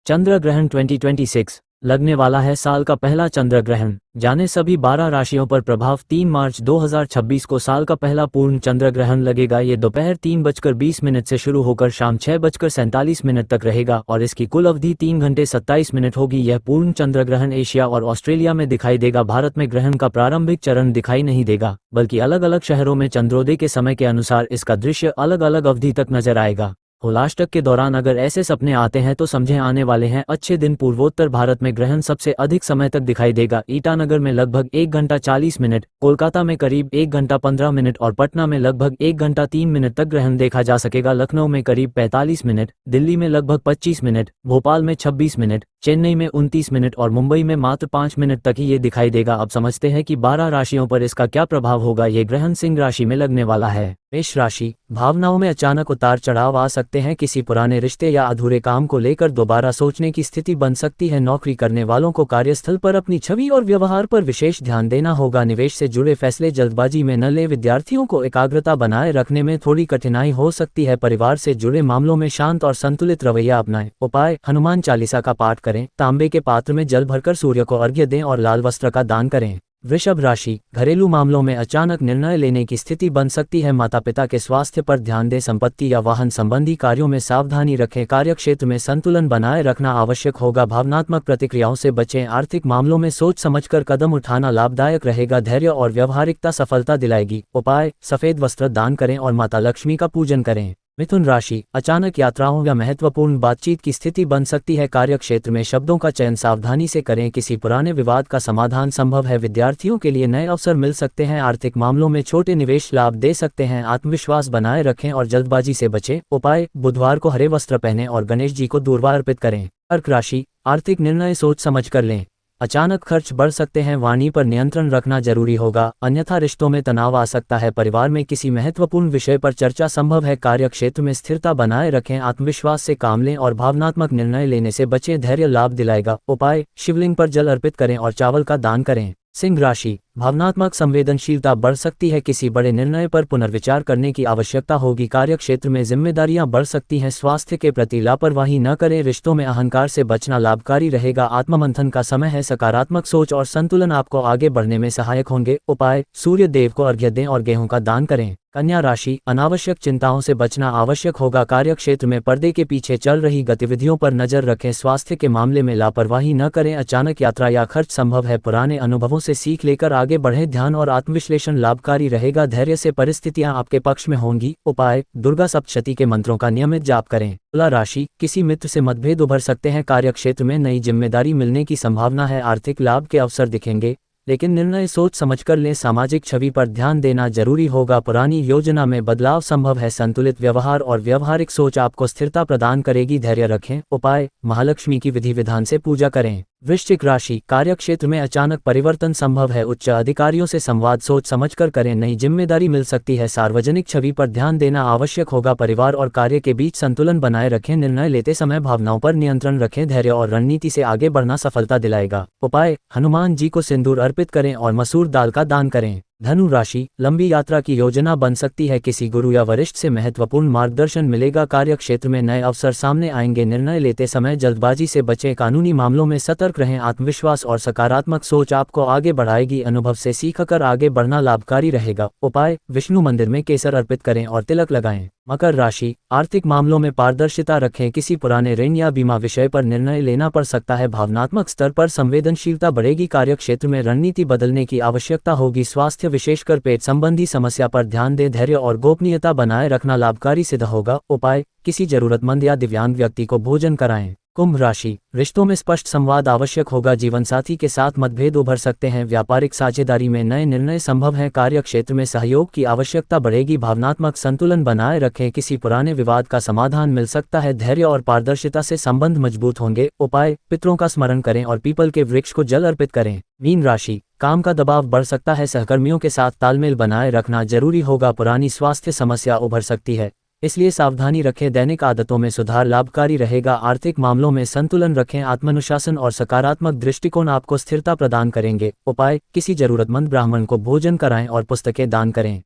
चंद्र ग्रहण 2026 लगने वाला है साल का पहला चंद्र ग्रहण। जाने सभी 12 राशियों पर प्रभाव। 3 मार्च 2026 को साल का पहला पूर्ण चंद्र ग्रहण लगेगा। ये दोपहर 3:20 से शुरू होकर शाम 6:47 तक रहेगा और इसकी कुल अवधि 3 घंटे 27 मिनट होगी। यह पूर्ण चंद्र ग्रहण एशिया और ऑस्ट्रेलिया में दिखाई देगा। भारत में ग्रहण का प्रारंभिक चरण दिखाई नहीं देगा, बल्कि अलग अलग शहरों में चंद्रोदय के समय के अनुसार इसका दृश्य अलग अलग अवधि तक नजर आएगा। होलाष्टक के दौरान अगर ऐसे सपने आते हैं तो समझे आने वाले हैं अच्छे दिन। पूर्वोत्तर भारत में ग्रहण सबसे अधिक समय तक दिखाई देगा। ईटानगर में लगभग 1 घंटा 40 मिनट, कोलकाता में करीब 1 घंटा 15 मिनट और पटना में लगभग 1 घंटा 3 मिनट तक ग्रहण देखा जा सकेगा। लखनऊ में करीब 45 मिनट, दिल्ली में लगभग 25 मिनट, भोपाल में 26 मिनट, चेन्नई में 29 मिनट और मुंबई में मात्र 5 मिनट तक ही ये दिखाई देगा। अब समझते हैं कि 12 राशियों पर इसका क्या प्रभाव होगा। ये ग्रहण सिंह राशि में लगने वाला है। मेष राशि, भावनाओं में अचानक उतार चढ़ाव आ सकते हैं। किसी पुराने रिश्ते या अधूरे काम को लेकर दोबारा सोचने की स्थिति बन सकती है। नौकरी करने वालों को कार्यस्थल पर अपनी छवि और व्यवहार पर विशेष ध्यान देना होगा। निवेश से जुड़े फैसले जल्दबाजी में न लें। विद्यार्थियों को एकाग्रता बनाए रखने में थोड़ी कठिनाई हो सकती है। परिवार से जुड़े मामलों में शांत और संतुलित रवैया अपनाएं। उपाय, हनुमान चालीसा का पाठ करें, तांबे के पात्र में जल भरकर सूर्य को अर्घ्य दें और लाल वस्त्र का दान करें। वृषभ राशि, घरेलू मामलों में अचानक निर्णय लेने की स्थिति बन सकती है। माता पिता के स्वास्थ्य पर ध्यान दें। संपत्ति या वाहन संबंधी कार्यों में सावधानी रखें। कार्यक्षेत्र में संतुलन बनाए रखना आवश्यक होगा। भावनात्मक प्रतिक्रियाओं से बचें। आर्थिक मामलों में सोच समझकर कदम उठाना लाभदायक रहेगा। धैर्य और व्यावहारिकता सफलता दिलाएगी। उपाय, सफेद वस्त्र दान करें और माता लक्ष्मी का पूजन करें। मिथुन राशि, अचानक यात्राओं या महत्वपूर्ण बातचीत की स्थिति बन सकती है। कार्यक्षेत्र में शब्दों का चयन सावधानी से करें। किसी पुराने विवाद का समाधान संभव है। विद्यार्थियों के लिए नए अवसर मिल सकते हैं। आर्थिक मामलों में छोटे निवेश लाभ दे सकते हैं। आत्मविश्वास बनाए रखें और जल्दबाजी से बचें। उपाय, बुधवार को हरे वस्त्र पहनें और गणेश जी को दूर्वा अर्पित करें। कर्क राशि, आर्थिक निर्णय सोच समझ कर लें। अचानक खर्च बढ़ सकते हैं। वाणी पर नियंत्रण रखना जरूरी होगा, अन्यथा रिश्तों में तनाव आ सकता है। परिवार में किसी महत्वपूर्ण विषय पर चर्चा संभव है। कार्यक्षेत्र में स्थिरता बनाए रखें। आत्मविश्वास से काम लें और भावनात्मक निर्णय लेने से बचें। धैर्य लाभ दिलाएगा। उपाय, शिवलिंग पर जल अर्पित करें और चावल का दान करें। सिंह राशि, भावनात्मक संवेदनशीलता बढ़ सकती है। किसी बड़े निर्णय पर पुनर्विचार करने की आवश्यकता होगी। कार्यक्षेत्र में जिम्मेदारियां बढ़ सकती हैं। स्वास्थ्य के प्रति लापरवाही न करें। रिश्तों में अहंकार से बचना लाभकारी रहेगा। आत्ममंथन का समय है। सकारात्मक सोच और संतुलन आपको आगे बढ़ने में सहायक होंगे। उपाय, सूर्य देव को अर्घ्य दें और गेहूं का दान करें। कन्या राशि, अनावश्यक चिंताओं से बचना आवश्यक होगा। कार्यक्षेत्र में पर्दे के पीछे चल रही गतिविधियों पर नजर रखें। स्वास्थ्य के मामले में लापरवाही न करें। अचानक यात्रा या खर्च संभव है। पुराने अनुभवों से सीख लेकर आगे बढ़ें। ध्यान और आत्मविश्लेषण लाभकारी रहेगा। धैर्य से परिस्थितियां आपके पक्ष में होंगी। उपाय, दुर्गा सप्तशती के मंत्रों का नियमित जाप करें। तुला राशि, किसी मित्र से मतभेद उभर सकते हैं। कार्यक्षेत्र में नई जिम्मेदारी मिलने की संभावना है। आर्थिक लाभ के अवसर दिखेंगे, लेकिन निर्णय सोच समझकर लें। सामाजिक छवि पर ध्यान देना जरूरी होगा। पुरानी योजना में बदलाव संभव है। संतुलित व्यवहार और व्यावहारिक सोच आपको स्थिरता प्रदान करेगी। धैर्य रखें। उपाय, महालक्ष्मी की विधि विधान से पूजा करें। वृश्चिक राशि, कार्यक्षेत्र में अचानक परिवर्तन संभव है। उच्च अधिकारियों से संवाद सोच समझकर करें। नई जिम्मेदारी मिल सकती है। सार्वजनिक छवि पर ध्यान देना आवश्यक होगा। परिवार और कार्य के बीच संतुलन बनाए रखें। निर्णय लेते समय भावनाओं पर नियंत्रण रखें। धैर्य और रणनीति से आगे बढ़ना सफलता दिलाएगा। उपाय, हनुमान जी को सिंदूर अर्पित करें और मसूर दाल का दान करें। धनु राशि, लंबी यात्रा की योजना बन सकती है। किसी गुरु या वरिष्ठ से महत्वपूर्ण मार्गदर्शन मिलेगा। कार्यक्षेत्र में नए अवसर सामने आएंगे। निर्णय लेते समय जल्दबाजी से बचें। कानूनी मामलों में सतर्क रहें। आत्मविश्वास और सकारात्मक सोच आपको आगे बढ़ाएगी। अनुभव से सीखकर आगे बढ़ना लाभकारी रहेगा। उपाय, विष्णु मंदिर में केसर अर्पित करें और तिलक लगाएं। मकर राशि, आर्थिक मामलों में पारदर्शिता रखें। किसी पुराने ऋण या बीमा विषय पर निर्णय लेना पड़ सकता है। भावनात्मक स्तर पर संवेदनशीलता बढ़ेगी। कार्यक्षेत्र में रणनीति बदलने की आवश्यकता होगी। स्वास्थ्य विशेषकर पेट संबंधी समस्या पर ध्यान दें। धैर्य और गोपनीयता बनाए रखना लाभकारी सिद्ध होगा। उपाय, किसी जरूरतमंद या दिव्यांग व्यक्ति को भोजन कराएं। कुंभ राशि, रिश्तों में स्पष्ट संवाद आवश्यक होगा। जीवनसाथी के साथ मतभेद उभर सकते हैं। व्यापारिक साझेदारी में नए निर्णय संभव हैं। कार्यक्षेत्र में सहयोग की आवश्यकता बढ़ेगी। भावनात्मक संतुलन बनाए रखें। किसी पुराने विवाद का समाधान मिल सकता है। धैर्य और पारदर्शिता से संबंध मजबूत होंगे। उपाय, पितरों का स्मरण करें और पीपल के वृक्ष को जल अर्पित करें। मीन राशि, काम का दबाव बढ़ सकता है। सहकर्मियों के साथ तालमेल बनाए रखना जरूरी होगा। पुरानी स्वास्थ्य समस्या उभर सकती है, इसलिए सावधानी रखें। दैनिक आदतों में सुधार लाभकारी रहेगा। आर्थिक मामलों में संतुलन रखें। आत्मानुशासन और सकारात्मक दृष्टिकोण आपको स्थिरता प्रदान करेंगे। उपाय, किसी जरूरतमंद ब्राह्मण को भोजन कराएं और पुस्तकें दान करें।